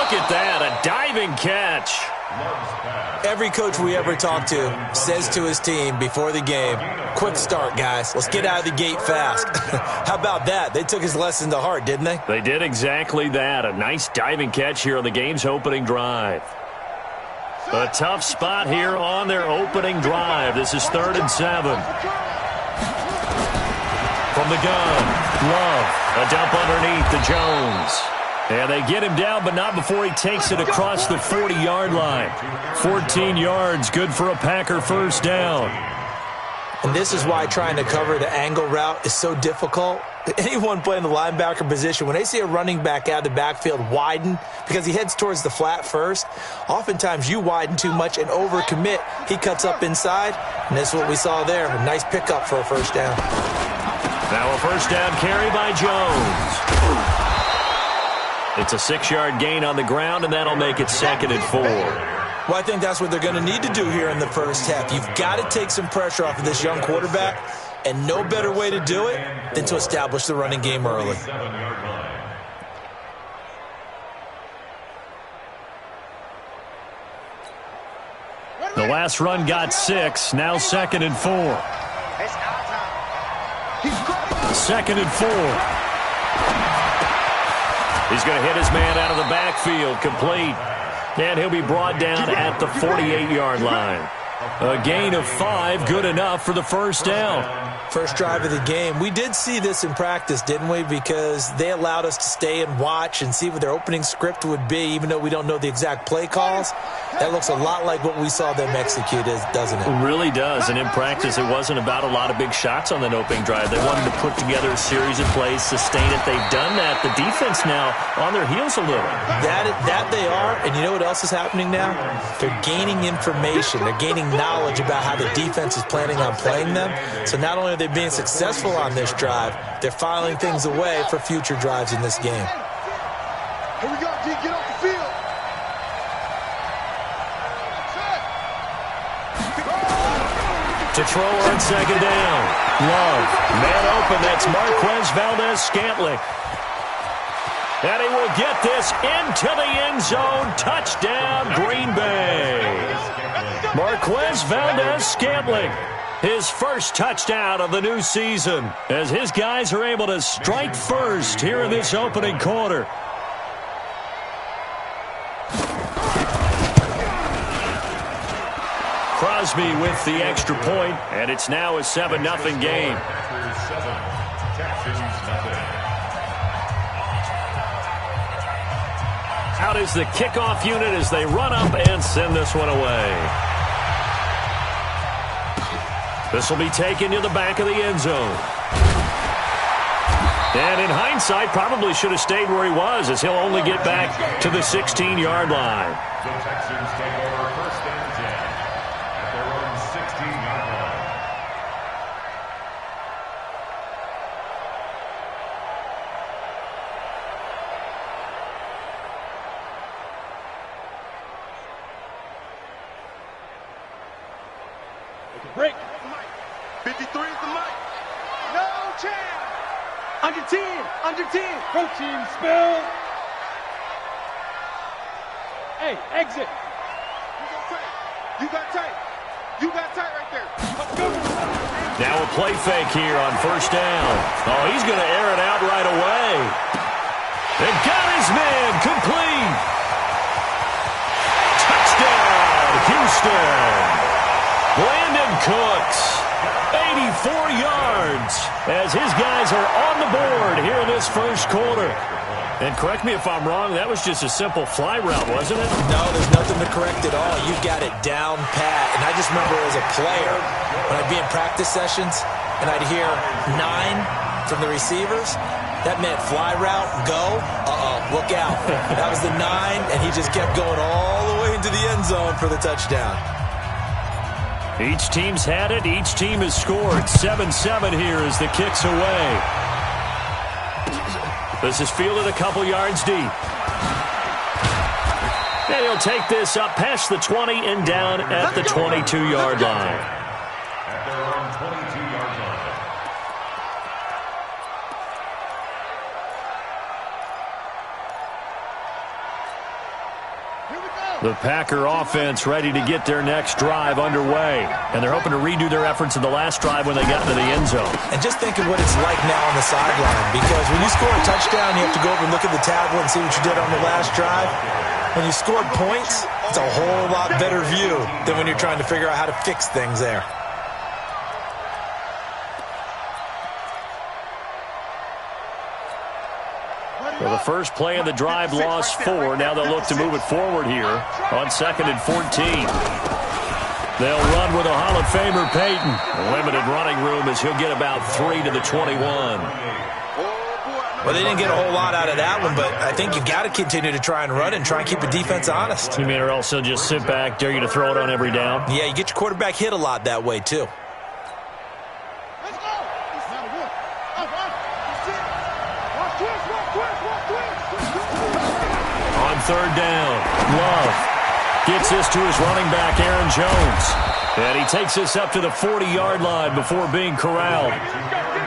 Look at that, a diving catch. Every coach we ever talk to says to his team before the game, quick start, guys. Let's get out of the gate fast. How about that? They took his lesson to heart, didn't they? They did exactly that. A nice diving catch here on the game's opening drive. A tough spot here on their opening drive. This is 3rd and 7. From the gun, Love. A dump underneath to Jones. And they get him down, but not before he takes it across the 40-yard line. 14 yards, good for a Packer first down. And this is why trying to cover the angle route is so difficult. Anyone playing the linebacker position, when they see a running back out of the backfield widen because he heads towards the flat first, oftentimes you widen too much and overcommit. He cuts up inside, and that's what we saw there. A nice pickup for a first down. Now a first down carry by Jones. It's a 6-yard gain on the ground, and that'll make it 2nd and 4. Well, I think that's what they're going to need to do here in the first half. You've got to take some pressure off of this young quarterback, and no better way to do it than to establish the running game early. The last run got 6, now 2nd and 4. 2nd and 4. He's going to hit his man out of the backfield, complete. And he'll be brought down at the 48-yard line. A gain of 5, good enough for the first down. First drive of the game. We did see this in practice, didn't we? Because they allowed us to stay and watch and see what their opening script would be, even though we don't know the exact play calls. That looks a lot like what we saw them execute, doesn't it? It really does. And in practice, it wasn't about a lot of big shots on that opening drive. They wanted to put together a series of plays, sustain it. They've done that. The defense now on their heels a little. That they are. And you know what else is happening now? They're gaining information. They're gaining knowledge about how the defense is planning on playing them. So not only are they being successful on this drive, they're filing things away for future drives in this game. Here we go, D. Get off the field. To throw on 2nd down. Love. Man open. That's Marquez Valdez-Scantling. And he will get this into the end zone. Touchdown, Green Bay. Marquez Valdez-Scantling. His first touchdown of the new season as his guys are able to strike first here in this opening quarter. Crosby with the extra point, and it's now a 7-0 game. Out is the kickoff unit as they run up and send this one away. This will be taken to the back of the end zone. And in hindsight, probably should have stayed where he was, as he'll only get back to the 16-yard line. The Texans take over 1st and 10 at their own 16-yard line. Break. 53 is the mic. No chance. Under 10. Under 10. Protein spill. Hey, exit. You got tight. You got tight right there. Let's go. Now a play fake here on 1st down. Oh, he's going to air it out right away. And got his man complete. Touchdown, Houston. Brandon Cooks, 84 yards, as his guys are on the board here in this first quarter. And correct me if I'm wrong, that was just a simple fly route, wasn't it? No, there's nothing to correct at all. You got it down pat. And I just remember as a player, when I'd be in practice sessions and I'd hear 9 from the receivers, that meant fly route, go, look out. That was the 9, and he just kept going all the way into the end zone for the touchdown. Each team's had it. Each team has scored. 7-7 here as the kick's away. This is fielded a couple yards deep. And he'll take this up past the 20 and down at the 22-yard line. At their own 22-yard line. The Packer offense ready to get their next drive underway. And they're hoping to redo their efforts in the last drive when they got into the end zone. And just think of what it's like now on the sideline. Because when you score a touchdown, you have to go over and look at the tablet and see what you did on the last drive. When you scored points, it's a whole lot better view than when you're trying to figure out how to fix things there. Well, the first play of the drive lost 4. Now they'll look to move it forward here on 2nd and 14. They'll run with a Hall of Famer, Peyton. A limited running room as he'll get about 3 to the 21. Well, they didn't get a whole lot out of that one, but I think you got to continue to try and run and try and keep the defense honest. You mean or also just sit back, dare you to throw it on every down? Yeah, you get your quarterback hit a lot that way, too. On 3rd down, Love gets this to his running back, Aaron Jones. And he takes this up to the 40-yard line before being corralled.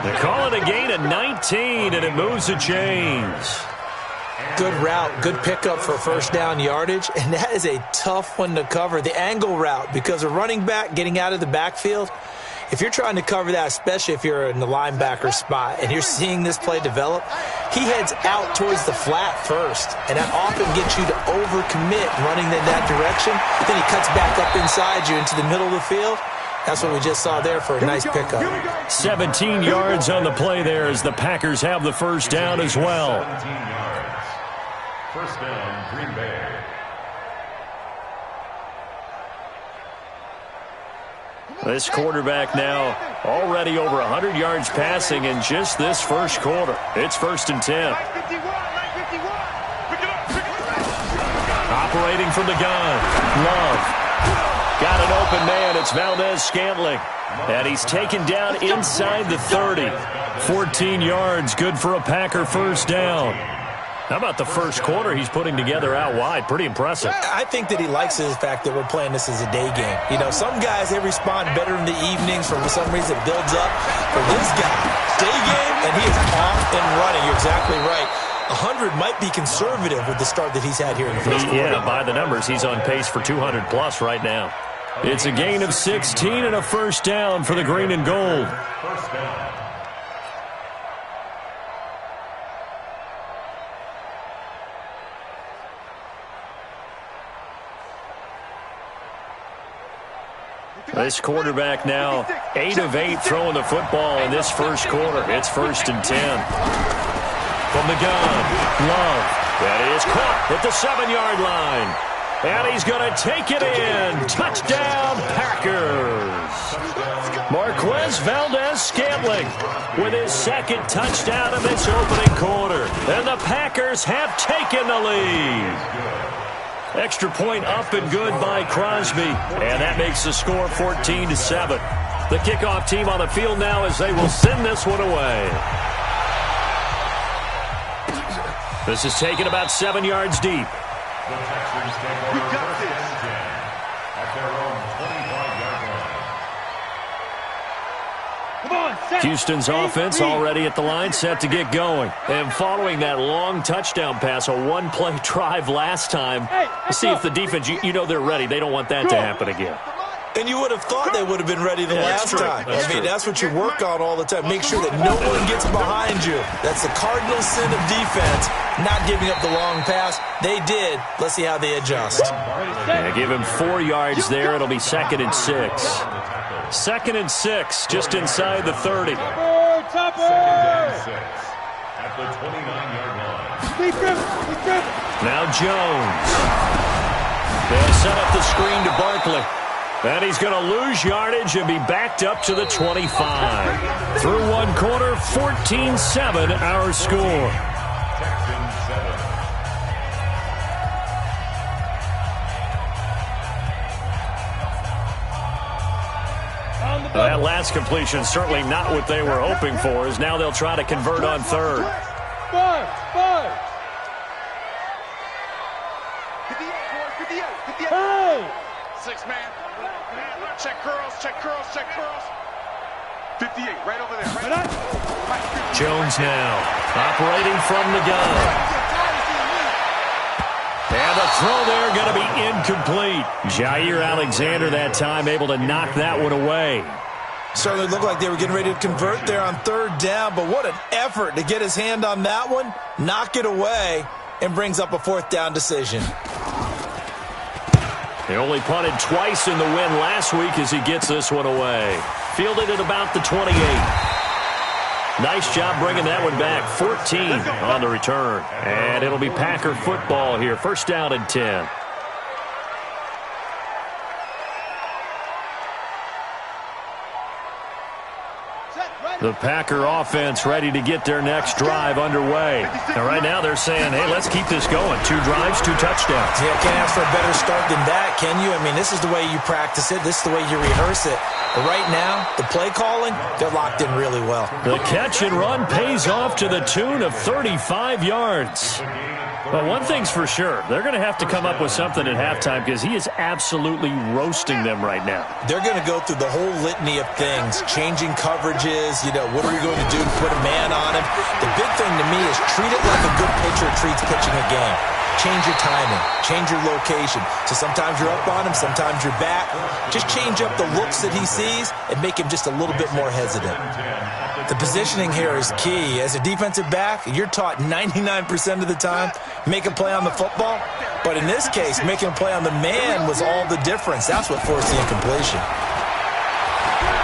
They call it a gain of 19, and it moves the chains. Good route, good pickup for first down yardage, and that is a tough one to cover. The angle route, because a running back getting out of the backfield, if you're trying to cover that, especially if you're in the linebacker spot and you're seeing this play develop, he heads out towards the flat first, and that often gets you to overcommit running in that direction. Then he cuts back up inside you into the middle of the field. That's what we just saw there for a nice pickup. 17 yards on the play there as the Packers have the first down as well. 17 yards. First down, Green Bay. This quarterback now already over 100 yards passing in just this first quarter. It's 1st and 10. Operating from the gun. Love. Got an open man. It's Valdez-Scantling. And he's taken down inside the 30. 14 yards. Good for a Packer first down. How about the first quarter he's putting together out wide? Pretty impressive. I think that he likes the fact that we're playing this as a day game. You know, some guys, they respond better in the evenings. For some reason, it builds up. For this guy, day game, and he is off and running. You're exactly right. 100 might be conservative with the start that he's had here in the first quarter. Yeah, by the numbers, he's on pace for 200-plus right now. It's a gain of 16 and a first down for the green and gold. First down. This quarterback now 8 of 8 throwing the football in this first quarter. It's 1st and 10. From the gun, Love. That is caught at the 7-yard line. And he's going to take it in. Touchdown, Packers. Marquez Valdez-Scantling with his 2nd touchdown of this opening quarter. And the Packers have taken the lead. Extra point up and good by Crosby. And that makes the score 14-7. The kickoff team on the field now as they will send this one away. This is taken about 7 yards deep. The Texans take over first and 10 at their own 25-yard line. Houston's offense already at the line, set to get going. And following that long touchdown pass, a one-play drive last time, let's see if the defense, you know they're ready. They don't want that to happen again. And you would have thought they would have been ready the last time. That's what you work on all the time. Make sure that no one gets behind you. That's the cardinal sin of defense, not giving up the long pass. They did. Let's see how they adjust. Yeah, give him 4 yards there. It'll be 2nd and 6. 2nd and 6, just inside the 30. 2nd and 6 at the 29-yard line. Now Jones. They'll set up the screen to Barkley. And he's going to lose yardage and be backed up to the 25. Through one quarter, 14-7 our score. Texans 7. That last completion certainly not what they were hoping for, as now they'll try to convert on 3rd. 6-man. Check curls, check curls, check curls. 58, right over there. Right. Jones now operating from the gun. And the throw there going to be incomplete. Jair Alexander that time able to knock that one away. Certainly looked like they were getting ready to convert there on third down, but what an effort to get his hand on that one, knock it away, and brings up a fourth down decision. He only punted twice in the win last week as he gets this one away. Fielded at about the 28. Nice job bringing that one back. 14 on the return. And it'll be Packer football here. First down and 10. The Packer offense ready to get their next drive underway. And right now they're saying, hey, let's keep this going. 2 drives, 2 touchdowns. Yeah, can't ask for a better start than that, can you? I mean, this is the way you practice it. This is the way you rehearse it. But right now, the play calling, they're locked in really well. The catch and run pays off to the tune of 35 yards. But one thing's for sure, they're going to have to come up with something at halftime because he is absolutely roasting them right now. They're going to go through the whole litany of things, changing coverages, what are we going to do to put a man on him? The big thing to me is treat it like a good pitcher treats pitching a game. Change your timing, change your location. So sometimes you're up on him, sometimes you're back. Just change up the looks that he sees and make him just a little bit more hesitant. The positioning here is key. As a defensive back, you're taught 99% of the time, make a play on the football. But in this case, making a play on the man was all the difference. That's what forced the incompletion.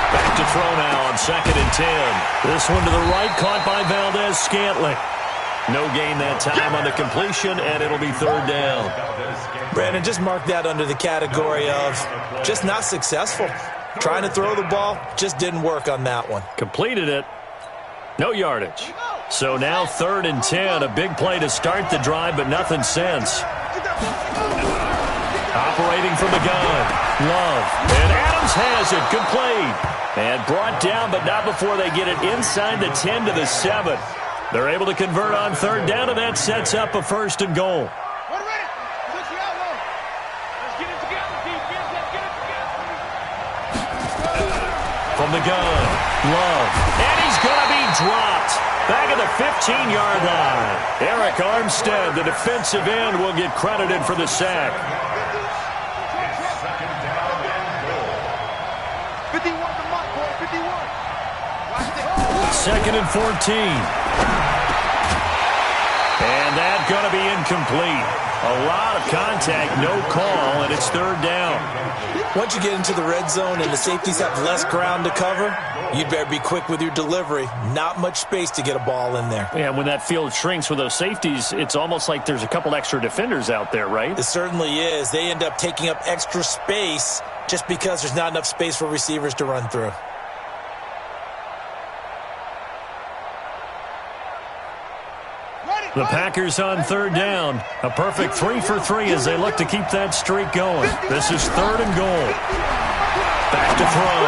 Back to throw now on 2nd and 10. This one to the right, caught by Valdez-Scantling. No gain that time on the completion, and it'll be 3rd down. Brandon, just mark that under the category of just not successful. Trying to throw the ball, just didn't work on that one. Completed it. No yardage. So now 3rd and 10, a big play to start the drive, but nothing since. Operating from the gun, Love. And Adams has it, complete. And brought down, but not before they get it inside the 10 to the 7. They're able to convert on 3rd down, and that sets up a 1st and goal. From the gun, Love. And he's going to be dropped. Back at the 15-yard line. Eric Armstead, the defensive end, will get credited for the sack. 2nd and 14. And that's going to be incomplete. A lot of contact, no call, and it's 3rd down. Once you get into the red zone and the safeties have less ground to cover, you'd better be quick with your delivery. Not much space to get a ball in there. Yeah, when that field shrinks with those safeties, it's almost like there's a couple extra defenders out there, right? It certainly is. They end up taking up extra space just because there's not enough space for receivers to run through. The Packers on 3rd down. A perfect 3 for 3 as they look to keep that streak going. This is 3rd and goal. Back to throw.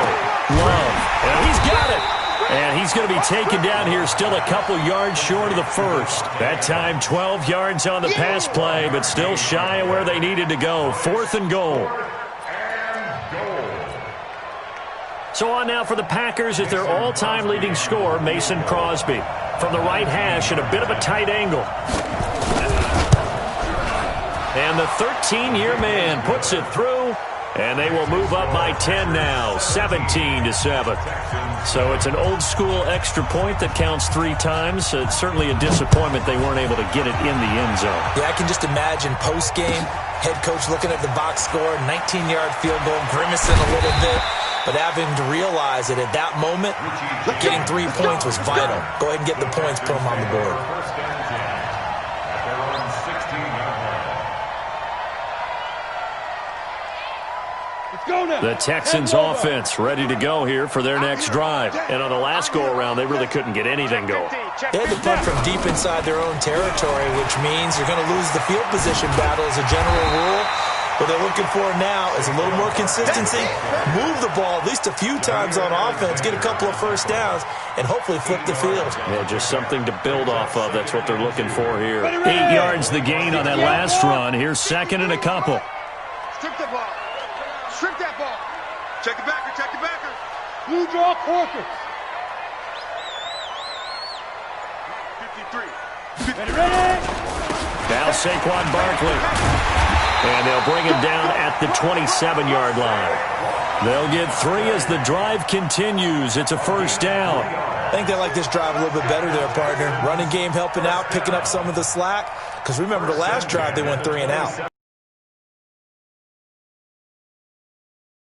Love. And he's got it. And he's going to be taken down here still a couple yards short of the 1st. That time 12 yards on the pass play, but still shy of where they needed to go. 4th and goal. So on now for the Packers is their all-time leading scorer, Mason Crosby. From the right hash at a bit of a tight angle. And the 13-year man puts it through, and they will move up by 10 now, 17-7. So it's an old-school extra point that counts 3 times. It's certainly a disappointment they weren't able to get it in the end zone. Yeah, I can just imagine post-game, head coach looking at the box score, 19-yard field goal, grimacing a little bit. But having to realize that at that moment, getting 3 points was vital. Go ahead and get the points, put them on the board. The Texans offense ready to go here for their next drive. And on the last go-around, they really couldn't get anything going. They had to punt from deep inside their own territory, which means you're going to lose the field position battle as a general rule. What they're looking for now is a little more consistency, move the ball at least a few times on offense, get a couple of 1st downs, and hopefully flip the field. Yeah, just something to build off of. That's what they're looking for here. 8 yards the gain on that last run. Here's 2nd and a couple. Strip that ball. Strip that ball. Check the backer. Check the backer. Blue draw quarters. 53. Now Saquon Barkley. And they'll bring him down at the 27-yard line. They'll get 3 as the drive continues. It's a first down. I think they like this drive a little bit better there, partner. Running game helping out, picking up some of the slack. Because remember, the last drive, they went 3 and out. Here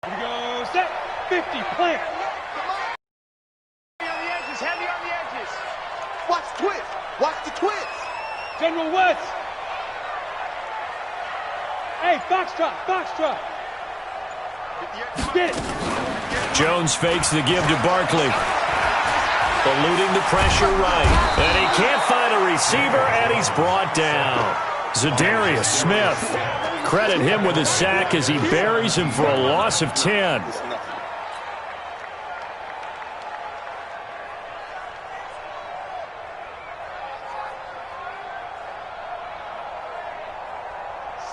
we go. Set. 50. Plant. On the edges. Heavy on the edges. Watch twist. Watch the twist. General West. Hey, foxtrot. Foxtrot. Get it. Jones fakes the give to Barkley. Eluding the pressure right. And he can't find a receiver, and he's brought down. Zadarius Smith. Credit him with a sack as he buries him for a loss of 10.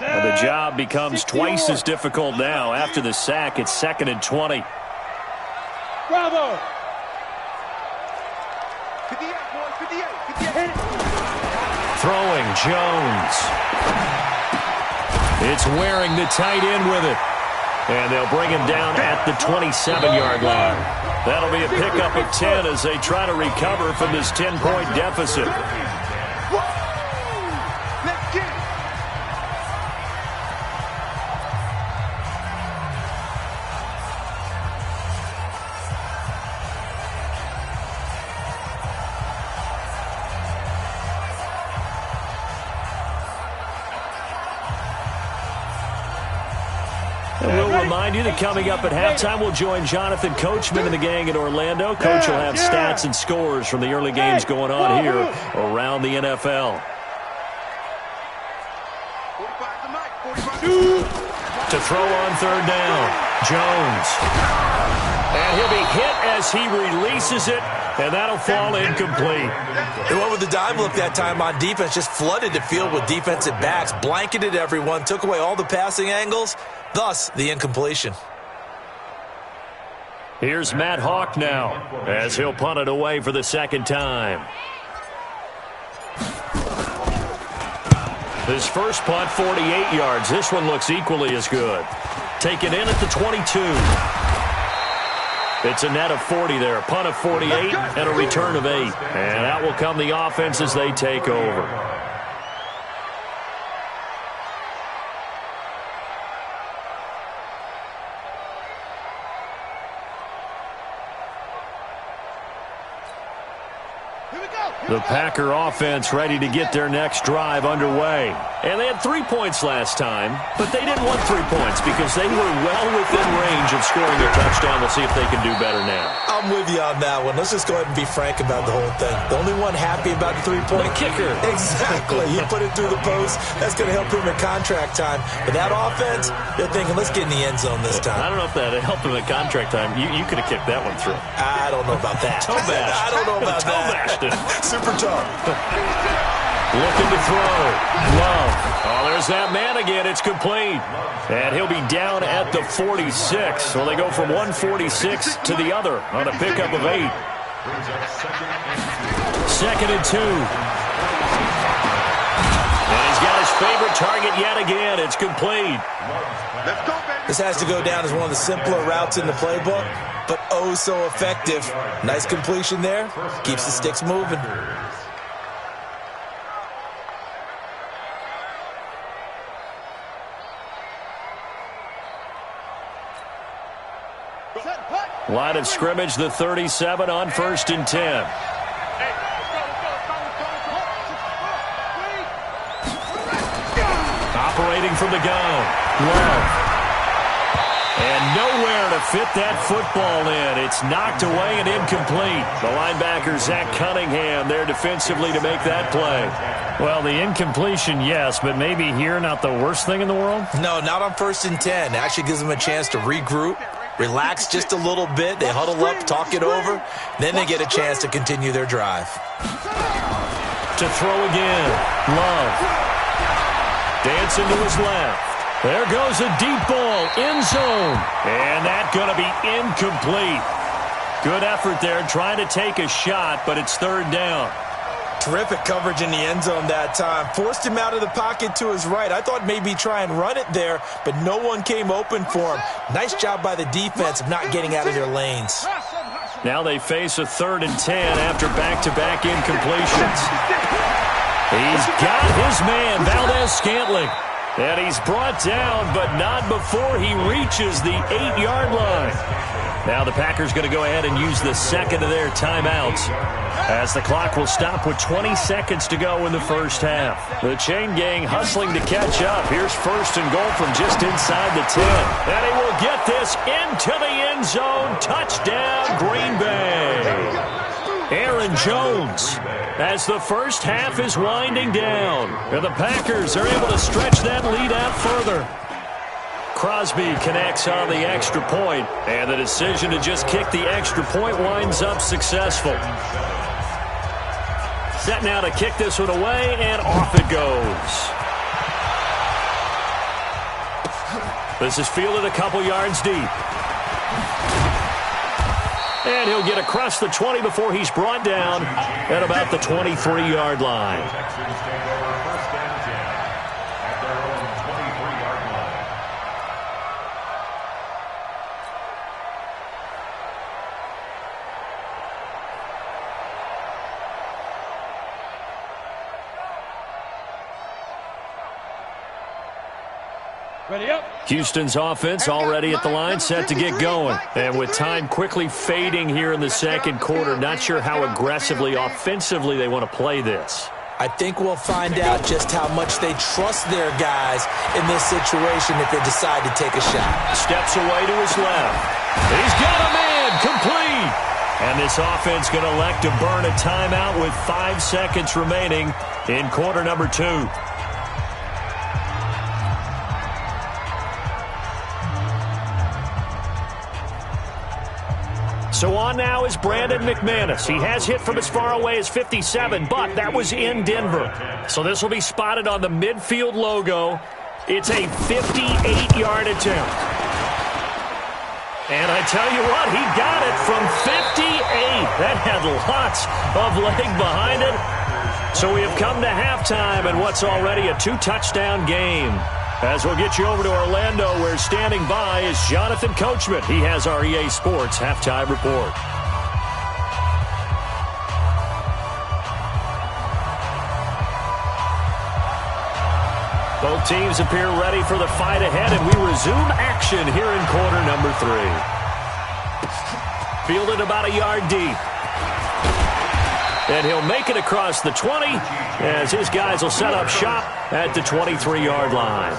And the job becomes twice as difficult now. After the sack, it's 2nd and 20. Bravo. 58, boy, 58. Throwing Jones. It's wearing the tight end with it. And they'll bring him down at the 27-yard line. That'll be a pickup of 10 as they try to recover from this 10-point deficit. Let's get it. And we'll remind you that coming up at halftime, we'll join Jonathan Coachman and the gang in Orlando. Coach will have stats and scores from the early games going on here around the NFL. 45 the mic. 45. To throw on 3rd down, Jones. And he'll be hit as he releases it, and that'll fall incomplete. They went with the dime look that time on defense, just flooded the field with defensive backs, blanketed everyone, took away all the passing angles, thus the incompletion. Here's Matt Hawk now as he'll punt it away for the 2nd time. His first punt, 48 yards. This one looks equally as good. Taken in at the 22. It's a net of 40 there. A punt of 48 and a return of 8. And out will come the offense as they take over. The Packer offense ready to get their next drive underway. And they had 3 points last time, but they didn't want 3 points because they were well within range of scoring a touchdown. We'll see if they can do better now. I'm with you on that one. Let's just go ahead and be frank about the whole thing. The only one happy about the 3-point kicker. Exactly. He put it through the post. That's going to help him in contract time. But that offense, they're thinking, let's get in the end zone this time. I don't know if that helped him in contract time. You could have kicked that one through. I don't know about that. Toe bashed. I don't know about that. Toe bashed it. Super tough. Looking to throw. Love. Oh, there's that man again. It's complete. And he'll be down at the 46. So they go from 146 to the other on a pickup of 8. 2nd and 2. And he's got his favorite target yet again. It's complete. Let's go, baby. This has to go down as one of the simpler routes in the playbook, but oh so effective. Nice completion there. Keeps the sticks moving. Line of scrimmage, the 37 on 1st and 10. Operating from the gun. Love. And nowhere to fit that football in. It's knocked away and incomplete. The linebacker, Zach Cunningham, there defensively to make that play. Well, the incompletion, yes, but maybe here not the worst thing in the world? No, not on 1st and 10. Actually gives them a chance to regroup, relax just a little bit. They huddle up, talk it over. Then they get a chance to continue their drive. To throw again. Love. Dancing to his left. There goes a deep ball, end zone. And that's going to be incomplete. Good effort there, trying to take a shot, but it's 3rd down. Terrific coverage in the end zone that time. Forced him out of the pocket to his right. I thought maybe try and run it there, but no one came open for him. Nice job by the defense of not getting out of their lanes. Now they face a 3rd and 10 after back-to-back incompletions. He's got his man, Valdez-Scantling. And he's brought down, but not before he reaches the 8-yard line. Now the Packers going to go ahead and use the second of their timeouts, as the clock will stop with 20 seconds to go in the first half. The chain gang hustling to catch up. Here's 1st and goal from just inside the 10. And he will get this into the end zone. Touchdown, Green Bay. Aaron Jones, as the first half is winding down. And the Packers are able to stretch that lead out further. Crosby connects on the extra point, and the decision to just kick the extra point winds up successful. Set now to kick this one away, and off it goes. This is fielded a couple yards deep. And he'll get across the 20 before he's brought down at about the 23-yard line. Houston's offense already at the line, set to get going. And with time quickly fading here in the second quarter, not sure how aggressively, offensively they want to play this. I think we'll find out just how much they trust their guys in this situation if they decide to take a shot. Steps away to his left. He's got a man, complete. And this offense going to elect to burn a timeout with 5 seconds remaining in quarter number 2. So on now is Brandon McManus. He has hit from as far away as 57, but that was in Denver. So this will be spotted on the midfield logo. It's a 58-yard attempt. And I tell you what, he got it from 58. That had lots of leg behind it. So we have come to halftime in what's already a 2-touchdown game. As we'll get you over to Orlando, where standing by is Jonathan Coachman. He has our EA Sports halftime report. Both teams appear ready for the fight ahead, and we resume action here in quarter number 3. Fielded about a yard deep. And he'll make it across the 20 as his guys will set up shop at the 23-yard line.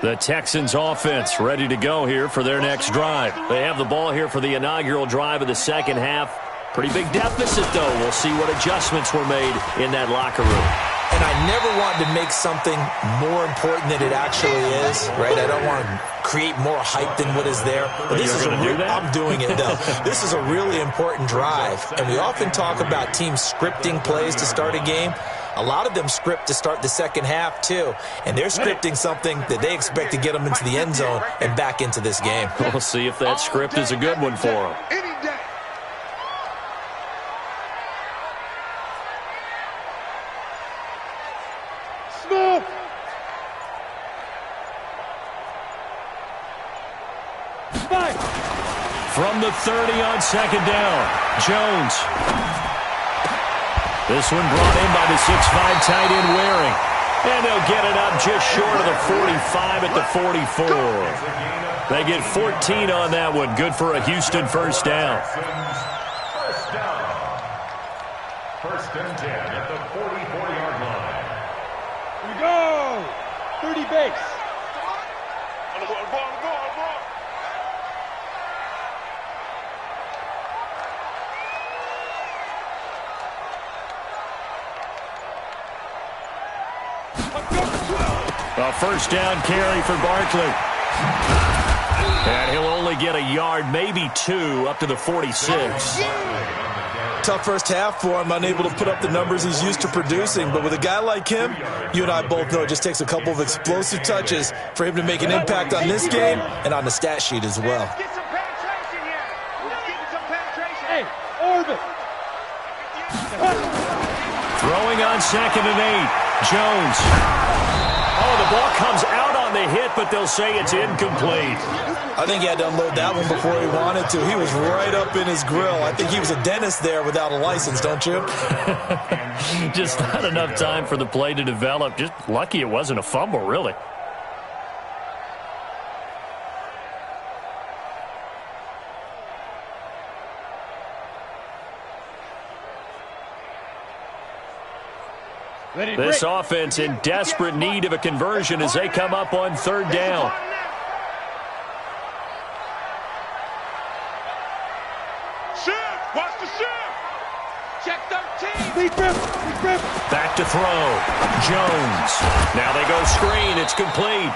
The Texans offense ready to go here for their next drive. They have the ball here for the inaugural drive of the second half. Pretty big deficit, though. We'll see what adjustments were made in that locker room. And I never wanted to make something more important than it actually is, right? I don't want to create more hype than what is there. But this is I'm doing it, though. This is a really important drive. And we often talk about teams scripting plays to start a game. A lot of them script to start the second half, too. And they're scripting something that they expect to get them into the end zone and back into this game. We'll see if that script is a good one for them. From the 30 on second down, Jones. This one brought in by the 6'5" tight end Waring. And they'll get it up just short of the 45 at the 44. They get 14 on that one. Good for a Houston first down. First and 10 at the 44-yard line. Here we go. 30 base. On the ball. A first down carry for Barkley. And he'll probably get a yard, maybe 2, up to the 46. Tough first half for him, unable to put up the numbers he's used to producing. But with a guy like him, you and I both know it just takes a couple of explosive touches for him to make an impact on this game and on the stat sheet as well. Let's get some penetration here. Let's get some penetration. Hey, orbit. Throwing on 2nd and 8. Jones. Oh, the ball comes out on the hit, but they'll say it's incomplete. I think he had to unload that one before he wanted to. He was right up in his grill. I think he was a dentist there without a license, don't you? Just not enough time for the play to develop. Just lucky it wasn't a fumble, really. This offense in desperate need of a conversion as they come up on 3rd down. Shift! Watch the shift! Check 13! Back to throw. Jones. Now they go screen. It's complete.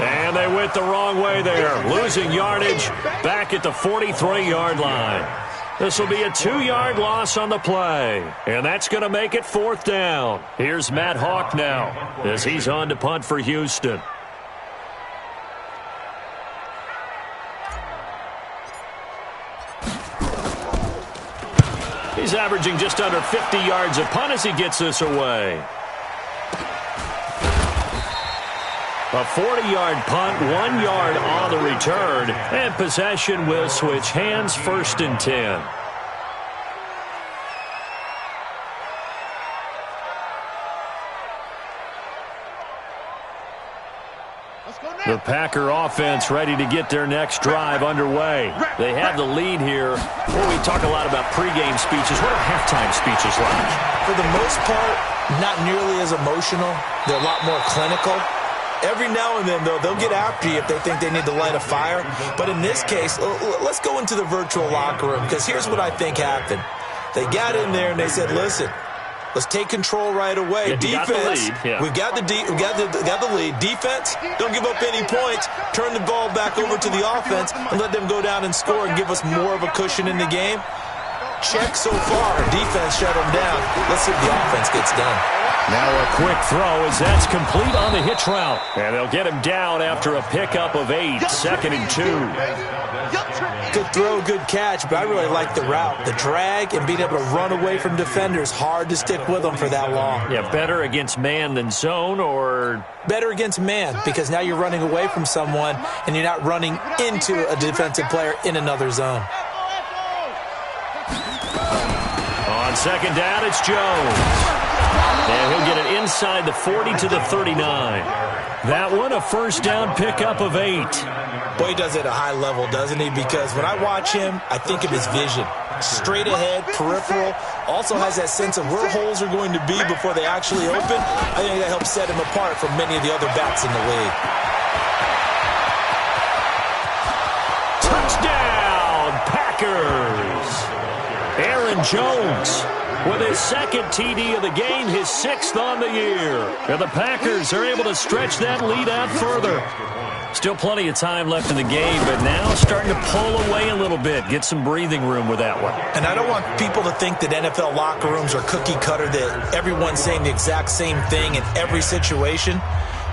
And they went the wrong way there. Losing yardage back at the 43-yard line. This will be a 2-yard loss on the play. And that's going to make it 4th down. Here's Matt Hawk now as he's on to punt for Houston. He's averaging just under 50 yards a punt as he gets this away. A 40-yard punt, 1 yard on the return, and possession will switch hands, 1st and 10. The Packer offense ready to get their next drive underway. They have the lead here. Well, we talk a lot about pregame speeches. What are halftime speeches like? For the most part, not nearly as emotional. They're a lot more clinical. Every now and then, though, they'll get after you if they think they need to light a fire. But in this case, let's go into the virtual locker room, because here's what I think happened. They got in there and they said, listen, let's take control right away. Yeah, defense, we've got the lead. Defense, don't give up any points. Turn the ball back over to the offense and let them go down and score and give us more of a cushion in the game. Check so far. Defense shut them down. Let's see if the offense gets done. Now a quick throw as that's complete on the hitch route. And they'll get him down after a pickup of 8, 2nd and 2. Good throw, good catch, but I really like the route. The drag and being able to run away from defenders, hard to stick with them for that long. Yeah, better against man than zone, or? Better against man, because now you're running away from someone and you're not running into a defensive player in another zone. On 2nd down, it's Jones. And he'll get it inside the 40 to the 39. That one, a 1st down pickup of 8. Boy, he does it at a high level, doesn't he? Because when I watch him, I think of his vision. Straight ahead, peripheral. Also has that sense of where holes are going to be before they actually open. I think that helps set him apart from many of the other backs in the league. Touchdown, Packers! Aaron Jones with his 2nd TD of the game, his 6th on the year. And the Packers are able to stretch that lead out further. Still plenty of time left in the game, but now starting to pull away a little bit, get some breathing room with that one. And I don't want people to think that NFL locker rooms are cookie cutter, that everyone's saying the exact same thing in every situation.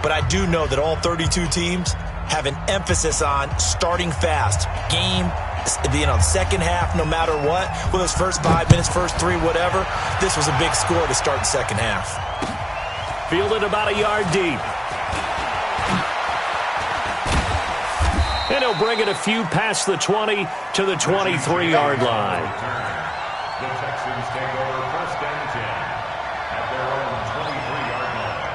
But I do know that all 32 teams have an emphasis on starting fast. Game, second half, no matter what. Whether it's first 5 minutes, first 3, whatever. This was a big score to start the second half. Fielded about a yard deep. And he'll bring it a few past the 20 to the 23-yard line. The Texans take over 1st and 10 at their own 23-yard line.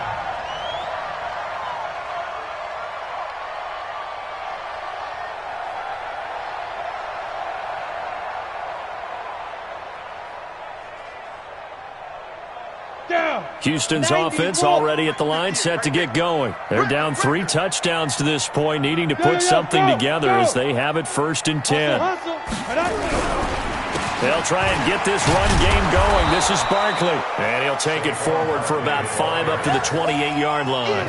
Houston's offense already at the line, set to get going. They're down 3 touchdowns to this point, needing to put something together as they have it 1st and 10. They'll try and get this run game going. This is Barkley. And he'll take it forward for about 5 up to the 28-yard line.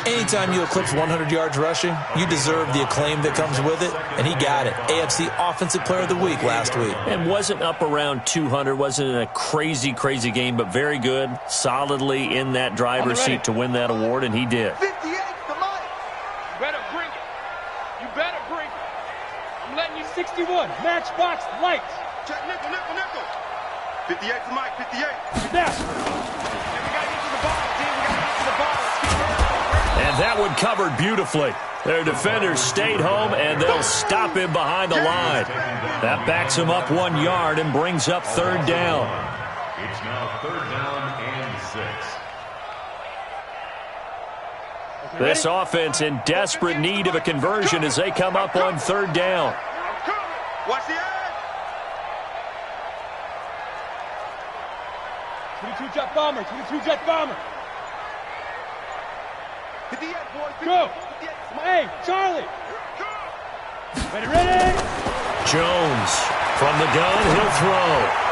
Anytime you eclipse 100 yards rushing, you deserve the acclaim that comes with it, and he got it. AFC Offensive Player of the Week last week. And wasn't up around 200, wasn't a crazy, crazy game, but very good, solidly in that driver's seat to win that award, and he did. 58 the mic. You better bring it. You better bring it. I'm letting you 61. Matchbox lights. Check nickel, nickel, nickel. 58 the mic, 58. Now. And we got to get to the ball, team. We got to get to the ball. And that one covered beautifully. Their defenders stayed home, and they'll stop him behind the line. That backs him up 1 yard and brings up third down. It's now third down and 6. This offense in desperate need of a conversion as they come up on third down. Watch the eye. 22 jet bomber, 22 jet bomber. 58, boys. 58. Go. 58. Hey, Charlie. Ready, ready. Jones from the gun, he'll throw.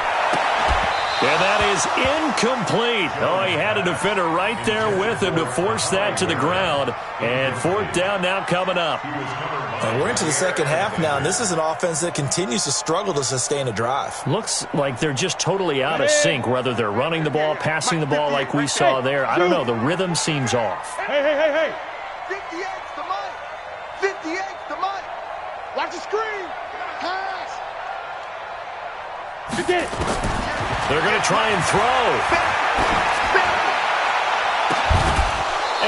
And that is incomplete. Oh, he had a defender right there with him to force that to the ground. And fourth down now coming up. And we're into the second half now, and this is an offense that continues to struggle to sustain a drive. Looks like they're just totally out of sync, whether they're running the ball, passing the ball like we saw there. I don't know. The rhythm seems off. Hey, hey, hey, hey. 58's the mic. 58's the mic. Watch the screen. Pass. You did it. They're going to try and throw.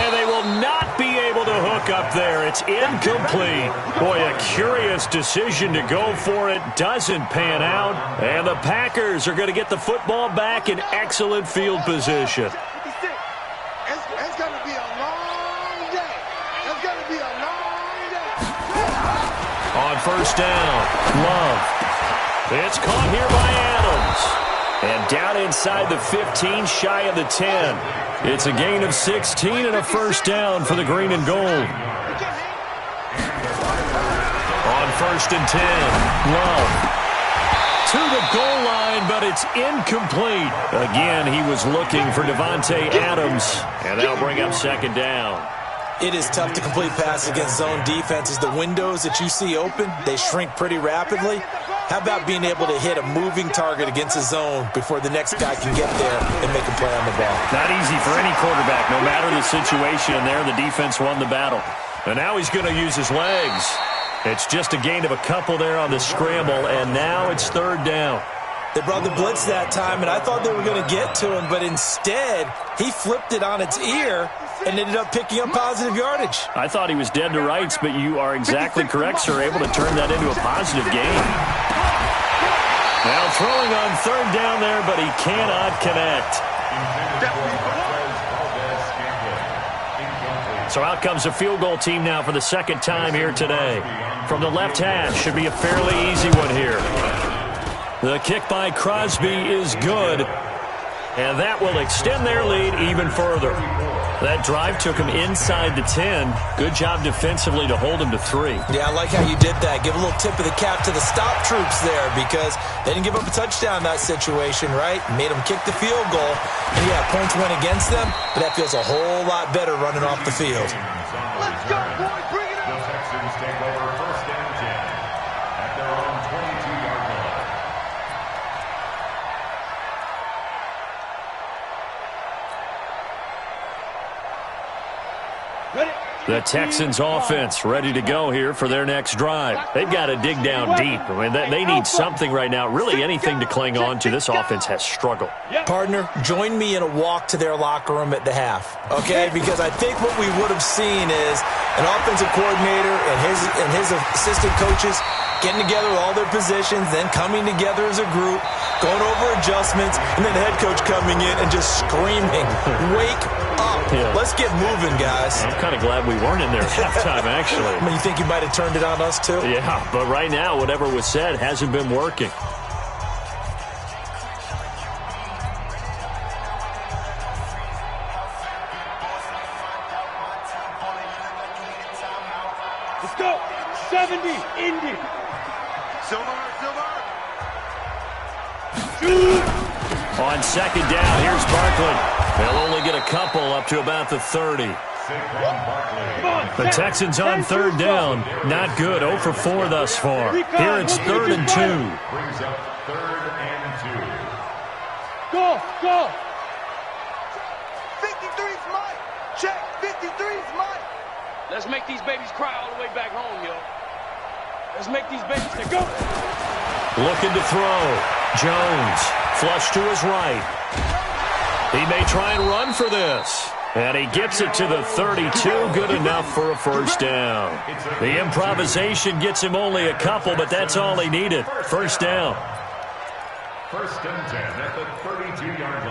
And they will not be able to hook up there. It's incomplete. Boy, a curious decision to go for it. Doesn't pan out. And the Packers are going to get the football back in excellent field position. It's going to be a long day. It's going to be a long day. On first down, Love. It's caught here by Adams. And down inside the 15, shy of the 10. It's a gain of 16 and a first down for the green and gold. On first and 10, Love. To the goal line, but it's incomplete. Again, he was looking for Devontae Adams. And that'll bring up second down. It is tough to complete passes against zone defenses. The windows that you see open, they shrink pretty rapidly. How about being able to hit a moving target against a zone before the next guy can get there and make a play on the ball? Not easy for any quarterback, no matter the situation. And there, the defense won the battle. And now he's going to use his legs. It's just a gain of a couple there on the scramble, and now it's third down. They brought the blitz that time, and I thought they were going to get to him, but instead, he flipped it on its ear and ended up picking up positive yardage. I thought he was dead to rights, but you are exactly correct, sir. Able to turn that into a positive gain. Now throwing on third down there, but he cannot connect. So out comes a field goal team now for the second time here today. From the left hash, should be a fairly easy one here. The kick by Crosby is good, and that will extend their lead even further. That drive took him inside the 10. Good job defensively to hold him to 3. Yeah, I like how you did that. Give a little tip of the cap to the stop troops there because they didn't give up a touchdown in that situation, right? Made them kick the field goal. And yeah, points went against them, but that feels a whole lot better running off the field. Let's go, boys. Bring it up. The Texans take over first and 10 at their own 22-yard line. The Texans offense ready to go here for their next drive. They've got to dig down deep. I mean, they need something right now, really anything to cling on to. This offense has struggled. Partner, join me in a walk to their locker room at the half, okay? Because I think what we would have seen is an offensive coordinator and his assistant coaches getting together with all their positions, then coming together as a group, going over adjustments, and then the head coach coming in and just screaming, wake up. Yeah. Let's get moving, guys. I'm kind of glad we weren't in there at halftime, actually. I mean, you think you might have turned it on us, too? Yeah, but right now, whatever was said hasn't been working. Let's go. 70, Indy. Silver. Shoot. On second down, here's Barkley. They'll only get a couple up to about the 30. The Texans on third down. Not good. 0 for 4 thus far. Here it's 3rd and 2. Brings up 3rd and 2. Go. 53's mine. Check. 53's mine. Let's make these babies cry all the way back home, yo. Let's make these babies say go. Looking to throw. Jones. Flush to his right. He may try and run for this. And he gets it to the 32. Good enough for a first down. The improvisation gets him only a couple, but that's all he needed. First down. 1st and 10 at the 32-yard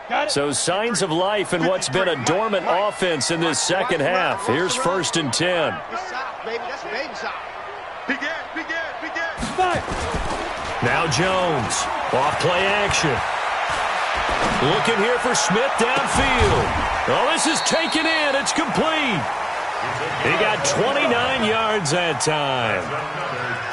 line. So signs of life in what's been a dormant offense in this second half. Here's 1st and 10. Now Jones. Off play action. Looking here for Smith downfield. Oh, this is taken in. It's complete. He got 29 yards that time.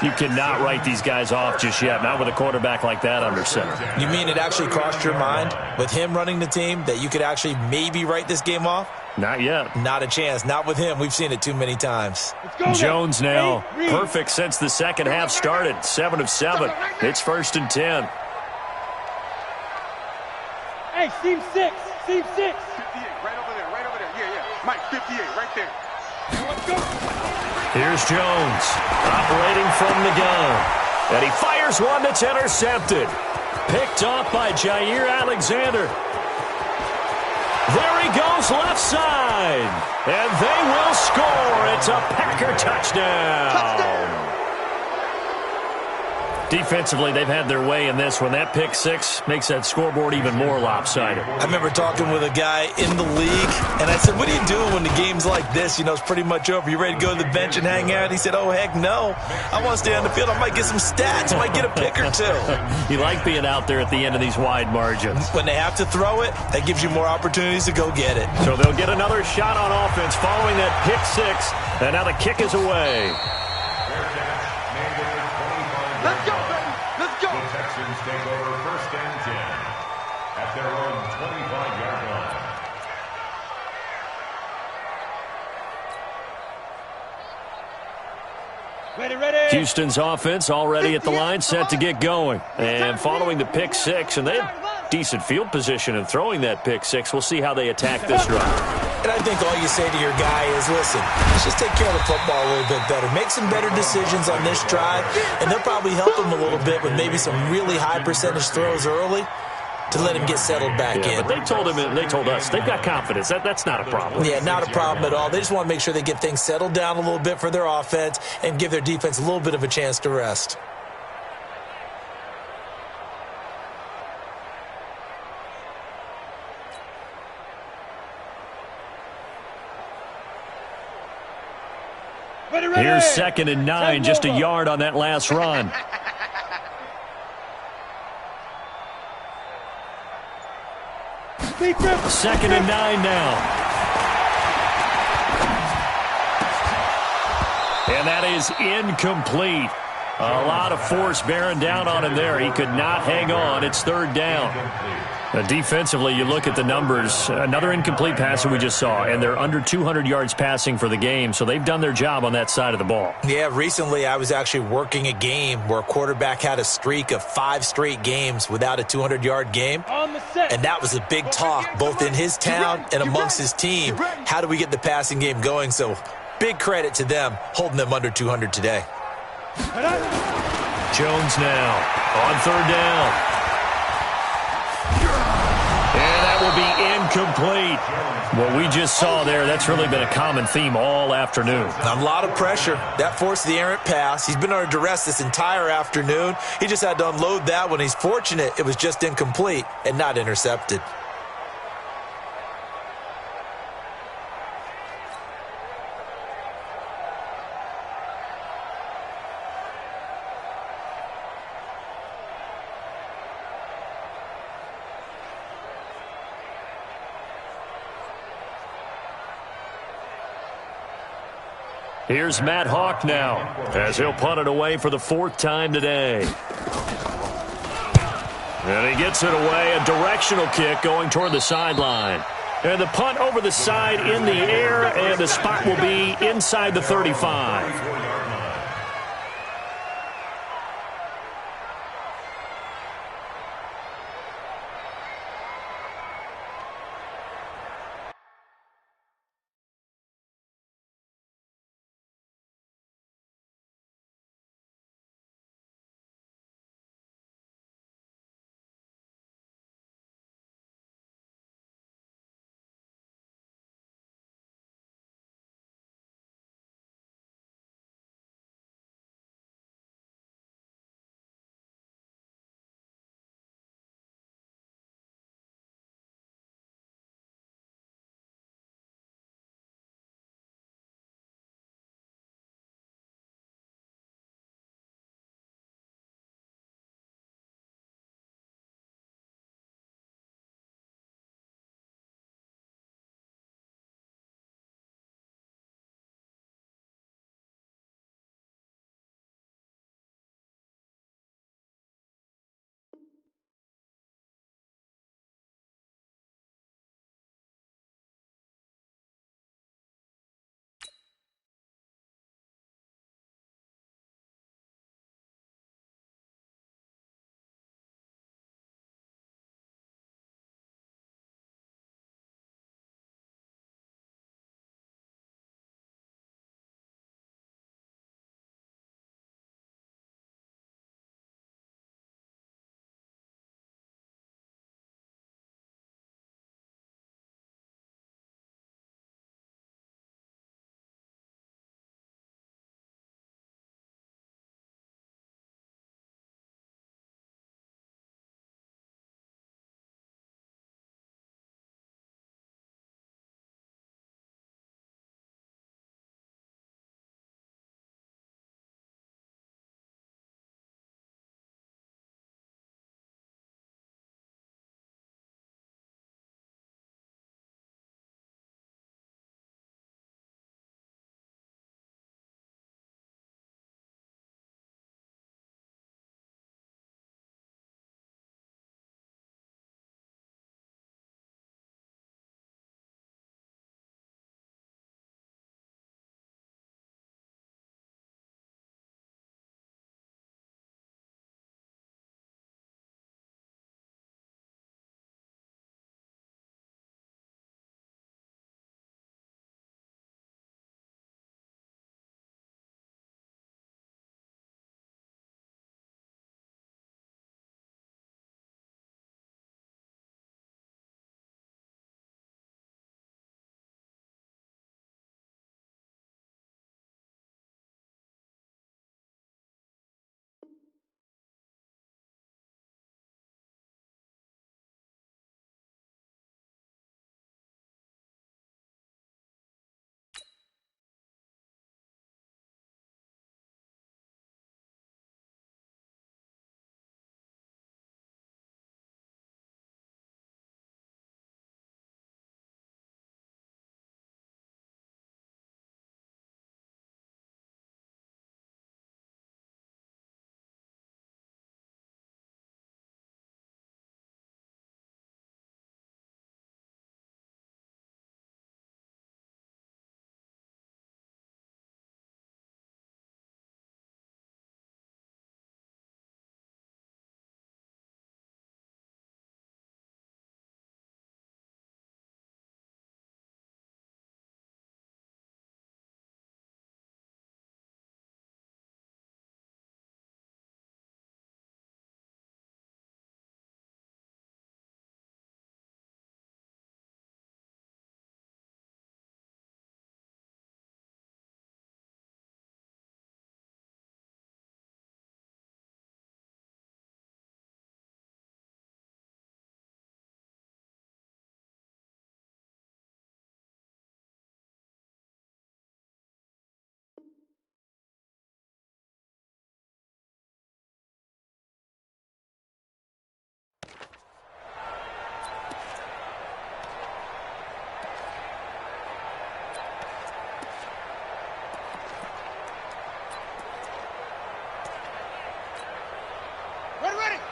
You cannot write these guys off just yet, not with a quarterback like that under center. You mean it actually crossed your mind with him running the team that you could actually maybe write this game off? Not yet. Not a chance. Not with him. We've seen it too many times. Jones now. Perfect since the second half started. 7 of 7. It's 1st and 10. Hey, seam 6. 58, right over there. Yeah. Mike, 58, right there. Let's go. Here's Jones, operating from the gun. And he fires one that's intercepted. Picked off by Jair Alexander. There he goes, left side. And they will score. It's a Packer touchdown. Defensively, they've had their way in this one. That pick 6 makes that scoreboard even more lopsided. I remember talking with a guy in the league, and I said, what do you do when the game's like this? You know, it's pretty much over. You ready to go to the bench and hang out? He said, oh, heck no. I want to stay on the field. I might get some stats. I might get a pick or two. You like being out there at the end of these wide margins. When they have to throw it, that gives you more opportunities to go get it. So they'll get another shot on offense following that pick 6, and now the kick is away. Let's go, baby. Let's go. The Texans take over 1st and 10 at their own 25-yard line. Ready. Houston's offense already at the line, set to get going. And following the pick 6, and they have decent field position in throwing that pick 6. We'll see how they attack this drive. And I think all you say to your guy is, listen, let's just take care of the football a little bit better. Make some better decisions on this drive, and they'll probably help him a little bit with maybe some really high percentage throws early to let him get settled back in. But they told him, and they told us, they've got confidence. That's not a problem. Yeah, not a problem at all. They just want to make sure they get things settled down a little bit for their offense and give their defense a little bit of a chance to rest. Here's 2nd and 9, just a yard on that last run. Second and 9 now. And that is incomplete. A lot of force bearing down on him there. He could not hang on. It's 3rd down. Defensively, you look at the numbers. Another incomplete pass that we just saw, and they're under 200 yards passing for the game, so they've done their job on that side of the ball. Yeah, recently I was actually working a game where a quarterback had a streak of 5 straight games without a 200-yard game, and that was a big talk both in his town and amongst his team. How do we get the passing game going? So big credit to them holding them under 200 today. Jones now on 3rd down. And that will be incomplete. What we just saw there, that's really been a common theme all afternoon. A lot of pressure. That forced the errant pass. He's been under duress this entire afternoon. He just had to unload that one. He's fortunate it was just incomplete and not intercepted. Here's Matt Hawk now, as he'll punt it away for the 4th time today. And he gets it away, a directional kick going toward the sideline. And the punt over the side in the air, and the spot will be inside the 35.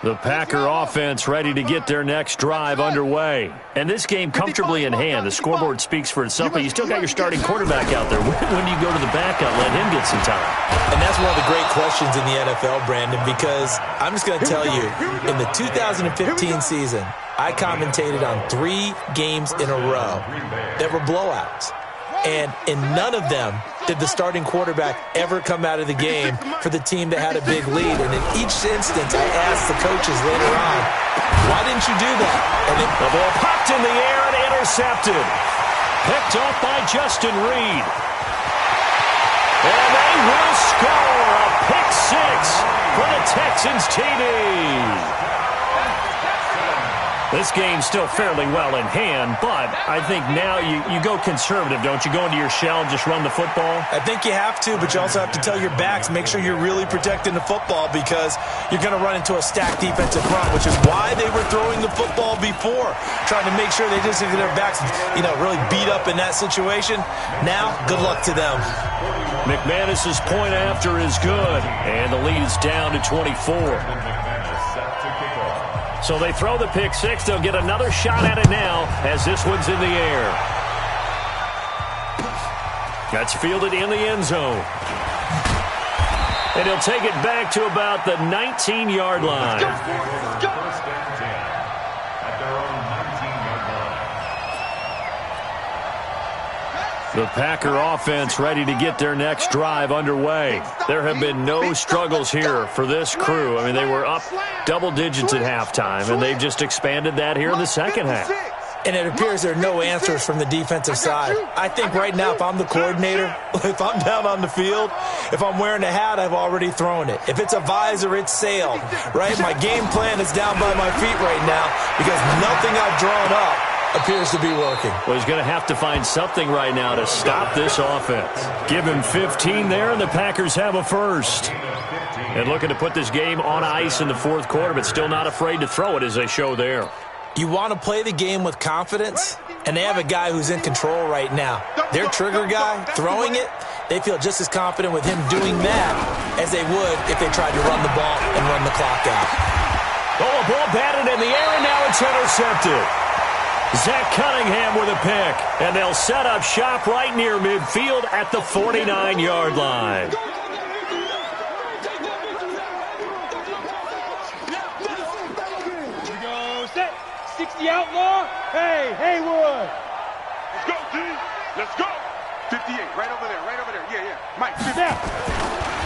The Packer offense ready to get their next drive underway. And this game comfortably in hand. The scoreboard speaks for itself, but you still got your starting quarterback out there. When do you go to the backup, let him get some time? And that's one of the great questions in the NFL, Brandon, because I'm just going to tell you, in the 2015 season, I commentated on 3 games in a row that were blowouts. And in none of them did the starting quarterback ever come out of the game for the team that had a big lead. And in each instance, I asked the coaches later on, why didn't you do that? And the ball popped in the air and intercepted. Picked off by Justin Reed. And they will score a pick 6 for the Texans TD. This game's still fairly well in hand, but I think now you go conservative, don't you? Go into your shell and just run the football? I think you have to, but you also have to tell your backs, make sure you're really protecting the football because you're going to run into a stacked defensive front, which is why they were throwing the football before, trying to make sure they just get their backs, really beat up in that situation. Now, good luck to them. McManus's point after is good, and the lead is down to 24. So they throw the pick 6. They'll get another shot at it now as this one's in the air. That's fielded in the end zone. And he'll take it back to about the 19-yard line. First and 10 at their own 19-yard line. The Packer offense ready to get their next drive underway. There have been no struggles here for this crew. I mean, they were up double digits at halftime, and they've just expanded that here in the second half. And it appears there are no answers from the defensive side. I think right now, if I'm the coordinator, if I'm down on the field, if I'm wearing a hat, I've already thrown it. If it's a visor, it's sailed, right? My game plan is down by my feet right now because nothing I've drawn up appears to be working. Well, he's going to have to find something right now to stop this offense. Give him 15 there, and the Packers have a first. And looking to put this game on ice in the fourth quarter, but still not afraid to throw it as they show there. You want to play the game with confidence, and they have a guy who's in control right now. Their trigger guy, throwing it, they feel just as confident with him doing that as they would if they tried to run the ball and run the clock out. Oh, a ball batted in the air, and now it's intercepted. Zach Cunningham with a pick, and they'll set up shop right near midfield at the 49-yard line. Here we go, set, 60 outlaw, hey, Haywood. Let's go, G. Let's go. 58, right over there, yeah. Mike, 50.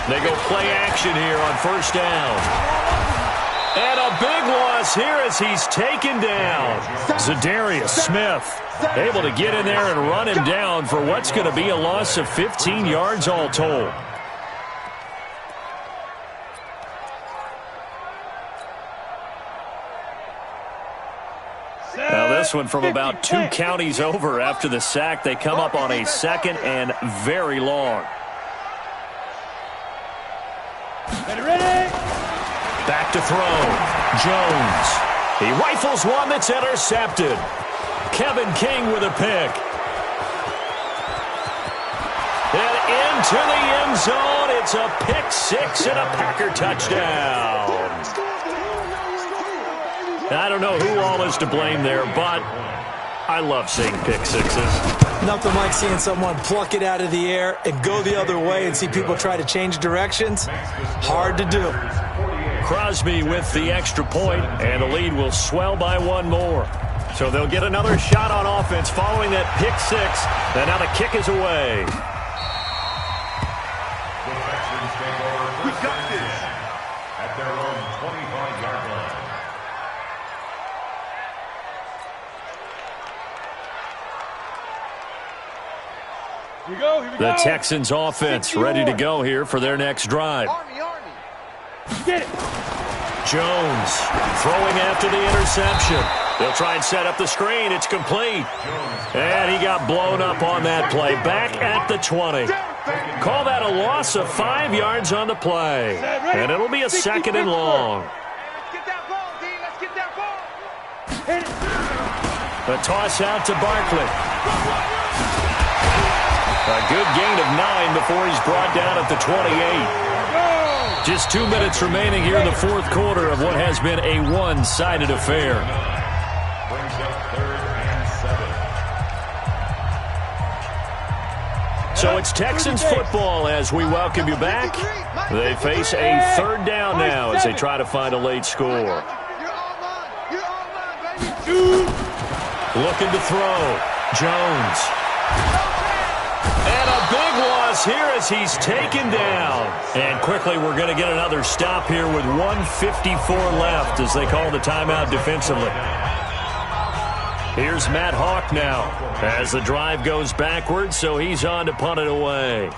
They go play action here on first down. And a big loss here as he's taken down. Zadarius Smith able to get in there and run him down for what's going to be a loss of 15 yards all told. Now this one from about 2 counties over after the sack. They come up on a second and very long. Ready? Back to throw. Jones. He rifles one that's intercepted. Kevin King with a pick. And into the end zone. It's a pick 6 and a Packer touchdown. I don't know who all is to blame there, but I love seeing pick 6s. Nothing like seeing someone pluck it out of the air and go the other way and see people try to change directions. Hard to do. Crosby with the extra point, and the lead will swell by 1 more. So they'll get another shot on offense following that pick 6, and now the kick is away. The Texans take over first and 10 at their own 25-yard line. Here we go. The Texans offense ready to go here for their next drive. Get it. Jones throwing after the interception. They'll try and set up the screen. It's complete. And he got blown up on that play. Back at the 20. Call that a loss of 5 yards on the play. And it'll be a second and long. Get that ball, D. Let's get that ball. Hit it. A toss out to Barkley. A good gain of 9 before he's brought down at the 28. Just 2 minutes remaining here in the fourth quarter of what has been a one-sided affair. Brings up 3rd and 7. So it's Texans football as we welcome you back. They face a 3rd down now as they try to find a late score. Looking to throw. Jones. And a big loss here as he's taken down. And quickly we're going to get another stop here with 1:54 left as they call the timeout defensively. Here's Matt Hawk now as the drive goes backwards, so he's on to punt it away.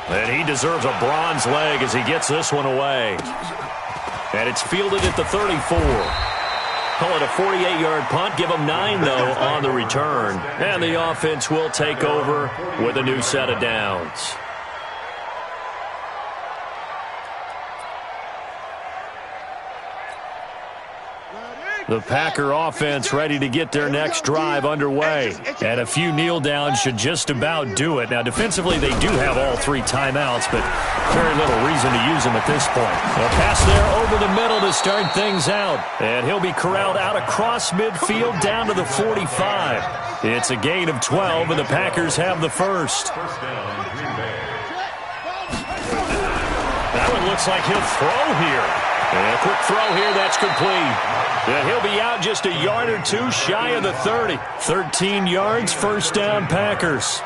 And he deserves a bronze leg as he gets this one away. And it's fielded at the 34. Call it a 48-yard punt. Give them 9, though, on the return. And the offense will take over with a new set of downs. The Packer offense ready to get their next drive underway. And a few kneel downs should just about do it. Now, defensively, they do have all 3 timeouts, but very little reason to use them at this point. A pass there over the middle to start things out. And he'll be corralled out across midfield down to the 45. It's a gain of 12, and the Packers have the first. That one looks like he'll throw here. And a quick throw here, that's complete. And he'll be out just a yard or 2 shy of the 30. 13 yards, first down, Packers.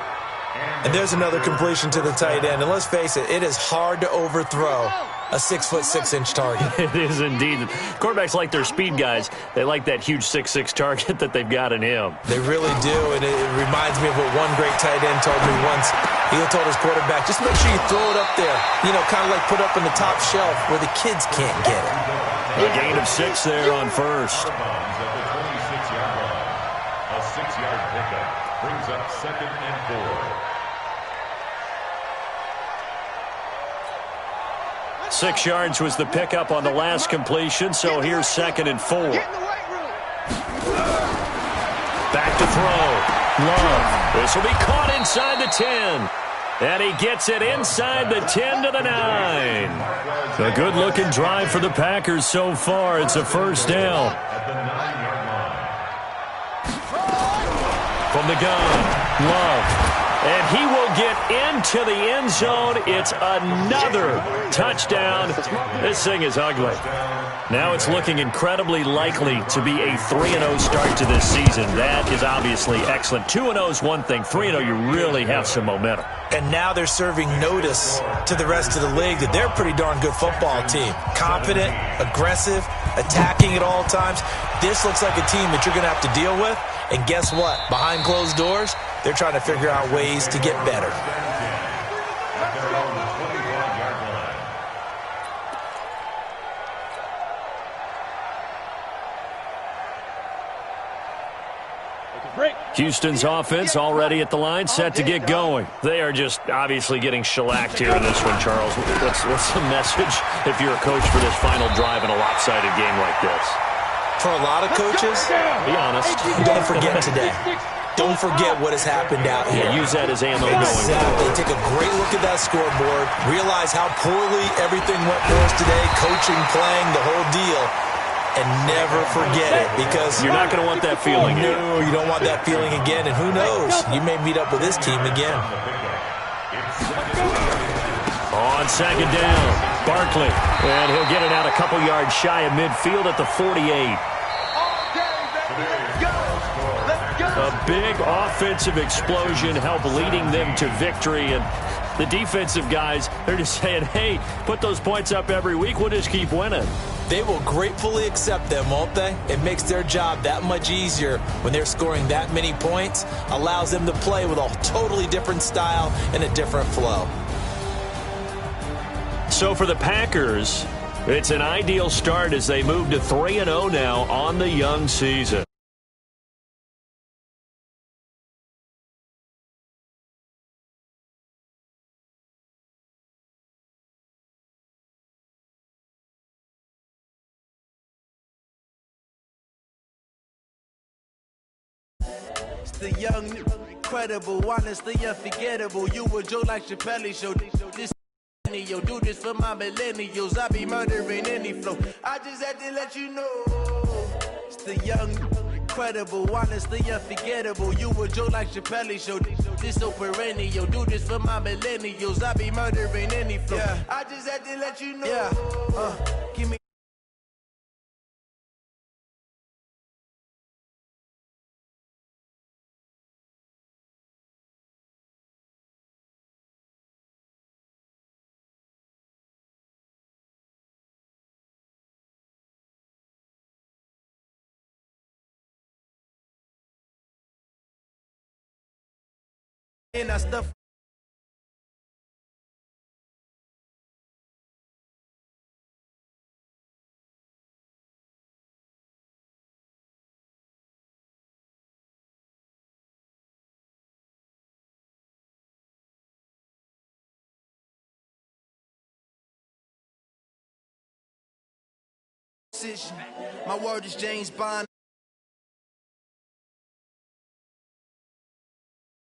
And there's another completion to the tight end. And let's face it, it is hard to overthrow a 6'6" target. It is indeed. Quarterbacks like their speed guys. They like that huge 6'6" target that they've got in him. They really do, and it reminds me of what one great tight end told me once. He told his quarterback, just make sure you throw it up there. You know, kind of like put up in the top shelf where the kids can't get it. A gain of 6 there on first. A 6-yard pickup brings up 2nd and 4. 6 yards was the pickup on the last completion, so here's 2nd and 4. Back to throw. Love. This will be caught inside the 10. And he gets it inside the 10 to the 9. A good-looking drive for the Packers so far. It's a first down. From the gun, Love. And he will get into the end zone. It's another touchdown. This thing is ugly. Now it's looking incredibly likely to be a 3-0 start to this season. That is obviously excellent. 2-0 is one thing. 3-0, you really have some momentum. And now they're serving notice to the rest of the league that they're a pretty darn good football team. Confident, aggressive, attacking at all times. This looks like a team that you're going to have to deal with. And guess what? Behind closed doors, they're trying to figure out ways to get better. Houston's offense already at the line, set to get going. They are just obviously getting shellacked here in this one, Charles. What's the message if you're a coach for this final drive in a lopsided game like this? For a lot of coaches, be honest, don't forget today. Don't forget what has happened out here. Yeah, use that as ammo exactly. going forward. Take a great look at that scoreboard. Realize how poorly everything went for us today. Coaching, playing, the whole deal. And never forget it, because you're not going to want that feeling again. No, you don't want that feeling again. And who knows? You may meet up with this team again. On 2nd down, Barkley. And he'll get it out a couple yards shy of midfield at the 48. A big offensive explosion helped leading them to victory. And the defensive guys, they're just saying, hey, put those points up every week. We'll just keep winning. They will gratefully accept them, won't they? It makes their job that much easier when they're scoring that many points. Allows them to play with a totally different style and a different flow. So for the Packers, it's an ideal start as they move to 3-0 now on the young season. The young incredible, honestly unforgettable. You a joke like Chappelle Show. This yo, do this for my millennials. I be murdering any flow. I just had to let you know. It's the young, incredible, honestly unforgettable. You a joke like Chappelle Show. This so perennial. Do this for my millennials. I be murdering any flow. Yeah. I just had to let you know. Yeah. Give me. And I stuff. My word is James Bond.